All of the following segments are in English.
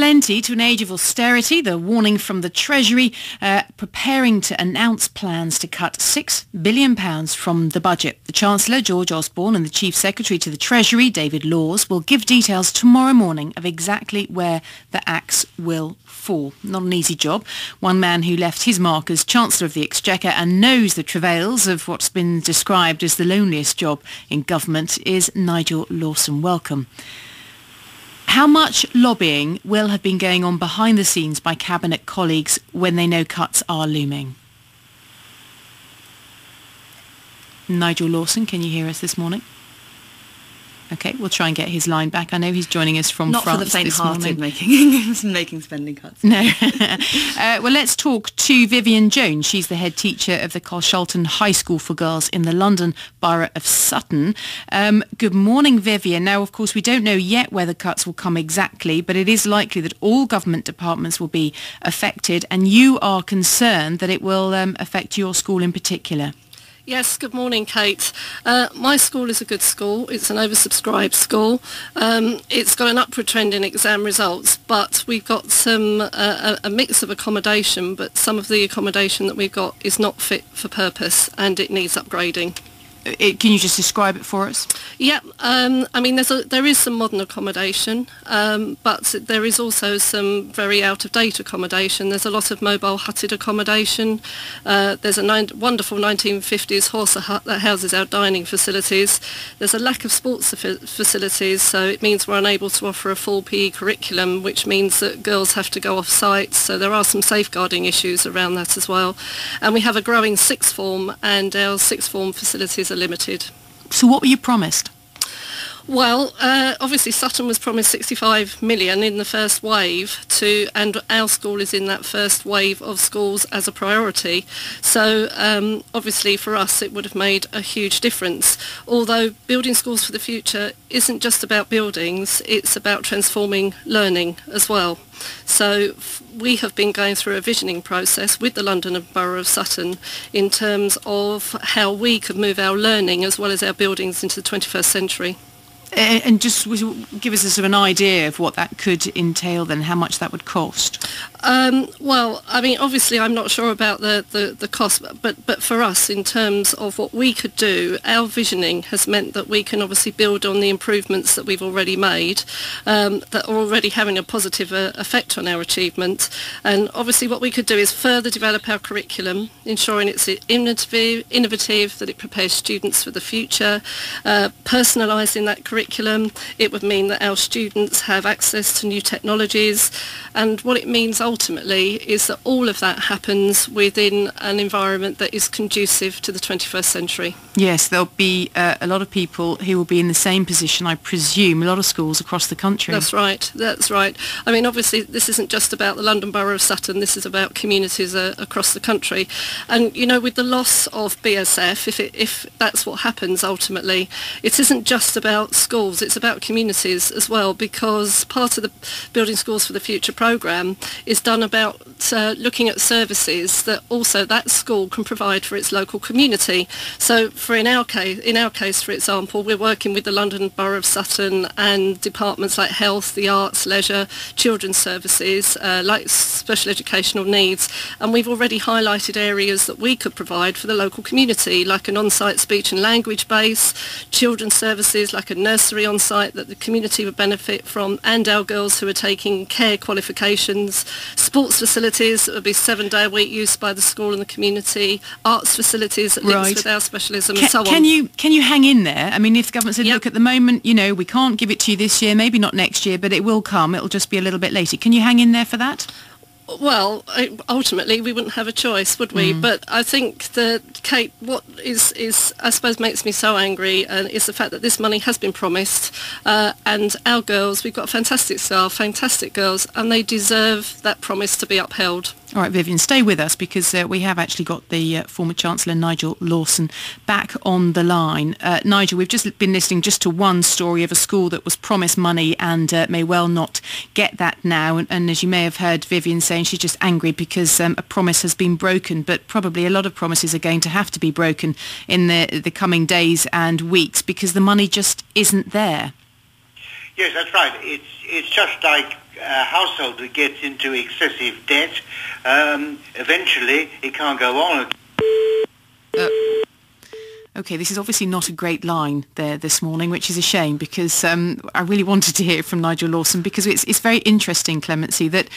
Plenty to an age of austerity. The warning from the Treasury preparing to announce plans to cut £6 billion from the budget. The Chancellor, George Osborne, and the Chief Secretary to the Treasury, David Laws, will give details tomorrow morning of exactly where the axe will fall. Not an easy job. One man who left his mark as Chancellor of the Exchequer and knows the travails of what's been described as the loneliest job in government is Nigel Lawson. Welcome. How much lobbying will have been going on behind the scenes by Cabinet colleagues when they know cuts are looming? Nigel Lawson, can you hear us this morning? Okay, we'll try and get his line back. I know he's joining us from Not France for the this morning. faint-hearted making spending cuts. No. Well, let's talk to Vivian Jones. She's the head teacher of the Carshalton High School for Girls in the London Borough of Sutton. Good morning, Vivian. Now, of course, we don't know yet where the cuts will come exactly, but it is likely that all government departments will be affected, and you are concerned that it will affect your school in particular. Yes, good morning, Kate. My school is a good school. It's an oversubscribed school. It's got an upward trend in exam results, but we've got a mix of accommodation, but some of the accommodation that we've got is not fit for purpose and it needs upgrading. Can you just describe it for us? Yeah, I mean, there is some modern accommodation, but there is also some very out-of-date accommodation. There's a lot of mobile hutted accommodation. There's a wonderful 1950s horse hut that houses our dining facilities. There's a lack of sports facilities, so it means we're unable to offer a full PE curriculum, which means that girls have to go off-site. So there are some safeguarding issues around that as well. And we have a growing sixth form, and our sixth form facilities are limited. So what were you promised? Well, obviously Sutton was promised 65 million in the first wave and our school is in that first wave of schools as a priority. So obviously for us it would have made a huge difference. Although building schools for the future isn't just about buildings, it's about transforming learning as well. So we have been going through a visioning process with the London and Borough of Sutton in terms of how we could move our learning as well as our buildings into the 21st century. And just give us a sort of an idea of what that could entail then, how much that would cost. Well, I mean, obviously I'm not sure about the cost, but for us, in terms of what we could do, our visioning has meant that we can obviously build on the improvements that we've already made, that are already having a positive effect on our achievement. And obviously what we could do is further develop our curriculum, ensuring it's innovative, that it prepares students for the future, personalising that curriculum. It would mean that our students have access to new technologies, and what it means ultimately is that all of that happens within an environment that is conducive to the 21st century. Yes, there'll be a lot of people who will be in the same position, I presume, a lot of schools across the country. That's right, that's right. I mean, obviously this isn't just about the London Borough of Sutton, this is about communities across the country. And, you know, with the loss of BSF, if that's what happens ultimately, it isn't just about schools, it's about communities as well, because part of the Building Schools for the Future programme is done about looking at services that also that school can provide for its local community. So in our case, for example, we're working with the London Borough of Sutton and departments like health, the arts, leisure, children's services, like special educational needs, and we've already highlighted areas that we could provide for the local community, like an on-site speech and language base, children's services like a nursery on site that the community would benefit from, and our girls who are taking care qualifications, sports facilities that would be 7-day-a-week use by the school and the community, arts facilities that links with our specialism, and so on. Can you hang in there? I mean, if the government said, look, at the moment, you know, we can't give it to you this year, maybe not next year, but it will come, it'll just be a little bit later. Can you hang in there for that? Well, ultimately we wouldn't have a choice, would we? But I think that, Kate, what is I suppose makes me so angry is the fact that this money has been promised, and our girls, we've got fantastic staff, fantastic girls, and they deserve that promise to be upheld. All right, Vivian, stay with us because we have actually got the former Chancellor, Nigel Lawson, back on the line. Nigel, we've just been listening just to one story of a school that was promised money and may well not get that now. And as you may have heard Vivian saying, she's just angry because a promise has been broken, but probably a lot of promises are going to have to be broken in the coming days and weeks because the money just isn't there. Yes, that's right. It's just like household that gets into excessive debt, eventually it can't go on. Okay, this is obviously not a great line there this morning, which is a shame because I really wanted to hear from Nigel Lawson because it's very interesting, Clemency, that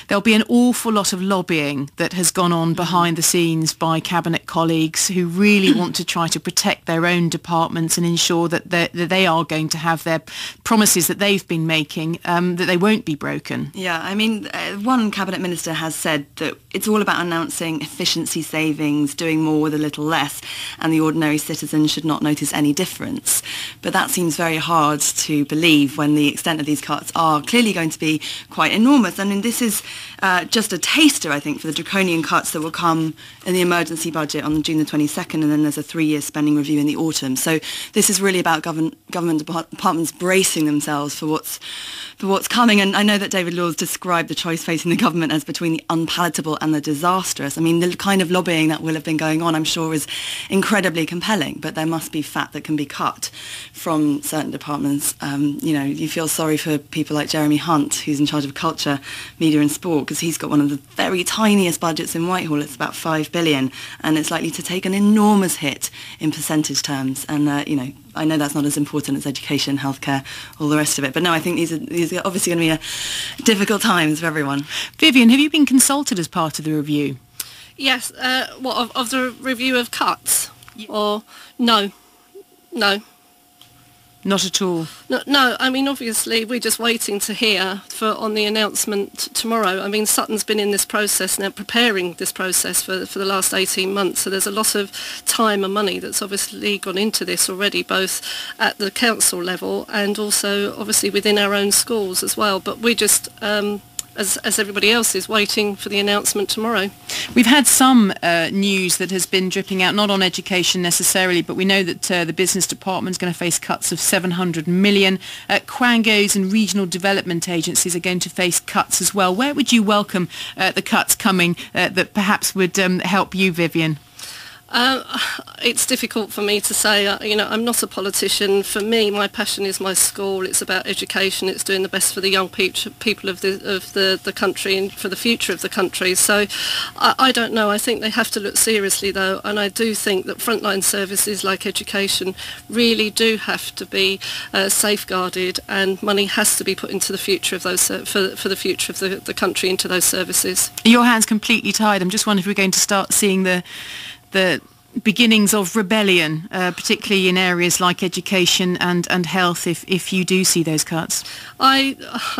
there'll be an awful lot of lobbying that has gone on behind the scenes by Cabinet colleagues who really want to try to protect their own departments and ensure that they are going to have their promises that they've been making, that they won't be broken. Yeah, I mean, one Cabinet Minister has said that it's all about announcing efficiency savings, doing more with a little less, and the ordinary citizens should not notice any difference. But that seems very hard to believe when the extent of these cuts are clearly going to be quite enormous. I mean, this is just a taster, I think, for the draconian cuts that will come in the emergency budget on June the 22nd, and then there's a 3-year spending review in the autumn. So this is really about government departments bracing themselves for what's coming. And I know that David Laws described the choice facing the government as between the unpalatable and the disastrous. I mean, the kind of lobbying that will have been going on, I'm sure, is incredibly compelling, but there must be fat that can be cut from certain departments. You feel sorry for people like Jeremy Hunt, who's in charge of culture, media and sport, because he's got one of the very tiniest budgets in Whitehall. It's about $5 billion, and it's likely to take an enormous hit in percentage terms. And, I know that's not as important as education, healthcare, all the rest of it. But no, I think these are obviously going to be difficult times for everyone. Vivian, have you been consulted as part of the review? Yes. Of the review of cuts? Yeah. Or no. Not at all. No, I mean, obviously, we're just waiting to hear on the announcement tomorrow. I mean, Sutton's been in this process now, preparing this process for the last 18 months, so there's a lot of time and money that's obviously gone into this already, both at the council level and also, obviously, within our own schools as well. But we're just... As everybody else is waiting for the announcement tomorrow. We've had some news that has been dripping out, not on education necessarily, but we know that the business department is going to face cuts of $700 million. Quangos and regional development agencies are going to face cuts as well. Where would you welcome the cuts coming that perhaps would help you, Vivian? It's difficult for me to say. I'm not a politician. For me, my passion is my school. It's about education. It's doing the best for the young people of the country and for the future of the country. So I don't know. I think they have to look seriously, though, and I do think that frontline services like education really do have to be safeguarded, and money has to be put into the future of those for the future of the country into those services. Your hands completely tied. I'm just wondering if we're going to start seeing the beginnings of rebellion, particularly in areas like education and health, if you do see those cuts? I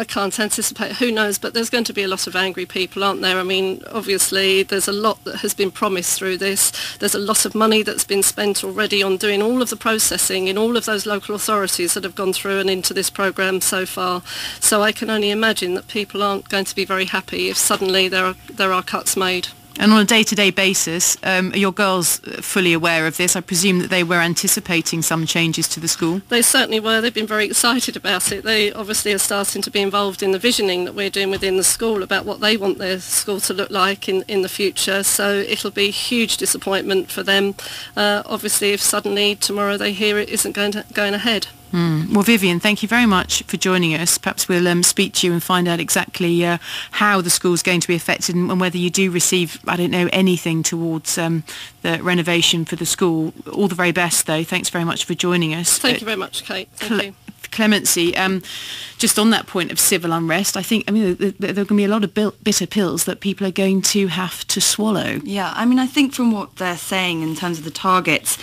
can't anticipate. Who knows? But there's going to be a lot of angry people, aren't there? I mean, obviously, there's a lot that has been promised through this. There's a lot of money that's been spent already on doing all of the processing in all of those local authorities that have gone through and into this programme so far. So I can only imagine that people aren't going to be very happy if suddenly there are cuts made. And on a day-to-day basis, are your girls fully aware of this? I presume that they were anticipating some changes to the school. They certainly were. They've been very excited about it. They obviously are starting to be involved in the visioning that we're doing within the school about what they want their school to look like in the future. So it'll be a huge disappointment for them, obviously, if suddenly tomorrow they hear it isn't going ahead. Well, Vivian, thank you very much for joining us. Perhaps we'll speak to you and find out exactly how the school's going to be affected and whether you do receive, I don't know, anything towards the renovation for the school. All the very best, though. Thanks very much for joining us. Thank you very much, Kate. Thank you. Clemency, just on that point of civil unrest, I think, there are going to be a lot of bitter pills that people are going to have to swallow. Yeah, I think from what they're saying in terms of the targets,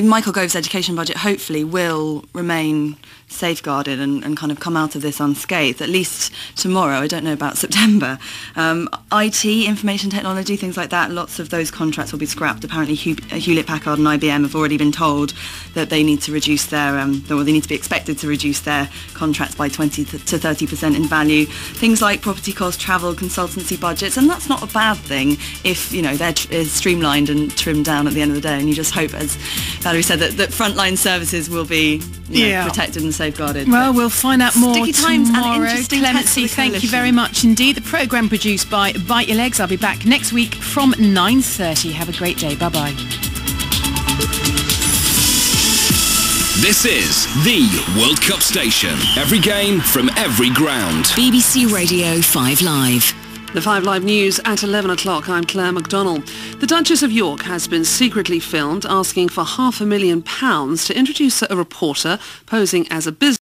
Michael Gove's education budget hopefully will remain safeguarded and kind of come out of this unscathed, at least tomorrow. I don't know about September. IT, information technology, things like that, lots of those contracts will be scrapped. Apparently Hewlett-Packard and IBM have already been told that they need to reduce their, or they need to be expected to reduce their contracts by 20 to 30% in value. Things like property costs, travel, consultancy budgets, and that's not a bad thing if, they're streamlined and trimmed down at the end of the day. And you just hope, as Valerie said, that frontline services will be protected and safeguarded. Well, we'll find out more sticky times tomorrow. And Clemency, thank you very much indeed. The programme produced by Bite Your Legs. I'll be back next week from 9:30. Have a great day. Bye-bye. This is the World Cup station. Every game from every ground. BBC Radio 5 Live. The 5 Live News at 11 o'clock. I'm Claire MacDonald. The Duchess of York has been secretly filmed asking for £500,000 to introduce a reporter posing as a business